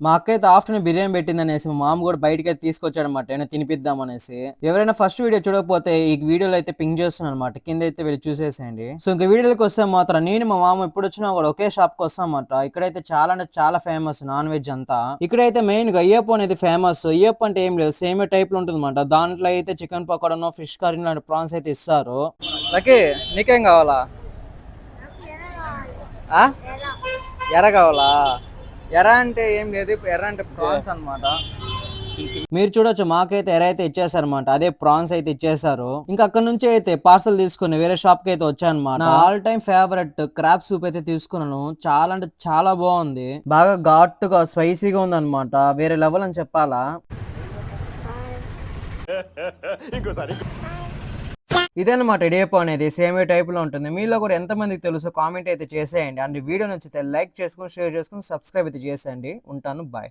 మా అక్క అయితే ఆఫ్టర్‌నూన్ బిర్యానీ పెట్టిందనేసి మా మామ కూడా బయటికైతే తీసుకొచ్చాడన్నమాట. ఏమైనా తినిపిద్దామనేసి. ఎవరైనా ఫస్ట్ వీడియో చూడకపోతే ఈ వీడియోలో అయితే పింగ్ చేస్తున్నానన్నమాట. కిందైతే వెళ్లి చూసేసేయండి. సో ఇంక వీడియోలోకొస్తే మాత్రం నేను మా మామ ఎప్పుడొచ్చినా కూడా ఒకే షాప్‌కొస్తామన్నమాట. ఇక్కడైతే చాలా అంటే చాలా ఫేమస్ నాన్ వెజ్ అంతా. ఇక్కడైతే మెయిన్‌గా అయ్యప్ప అనేది ఫేమస్. అయ్యప్ప అంటే ఏం లేదు సేమియా టైప్‌లో ఉంటుందన్నమాట. దాంట్లో అయితే చికెన్ పకోడానో, ఫిష్ కర్రీ లాంటి ప్రాన్స్ అయితే ఇస్తారు. లక్కీ నీకేం కావాలా? ఆ? ఎర్ర కావాలా? ఎర్ర అంటే ఏం లేదు. ఎర్ర అంటే ప్రాన్స్ అన్నమాట. మీరు చూడొచ్చు మాకైతే ఎర్ర అయితే ఇచ్చేసారన్నమాట. అదే ప్రాన్స్ అయితే ఇచ్చేసారు. ఇంకా అక్కడ నుంచి అయితే పార్సల్ తీసుకుని వేరే షాప్ కి అయితే వచ్చానన్నమాట. నా all time favourite crab soup అయితే తీసుకున్నాను. చాలా అంటే చాలా బాగుంది. బాగా ఘాటుగా స్పైసీగా ఉందన్నమాట. వేరే లెవెల్ అని చెప్పాలా. ఇదన్నమాట ఇడియప్పం అనేది సేమియా టైప్ లో ఉంటుంది. మీలో కూడా ఎంతమందికి తెలుసు కామెంట్ అయితే చేసేయండి. అండ్ వీడియో నచ్చితే లైక్ చేసుకుని షేర్ చేసుకుని సబ్స్క్రైబ్ అయితే చేసేయండి. ఉంటాను బాయ్.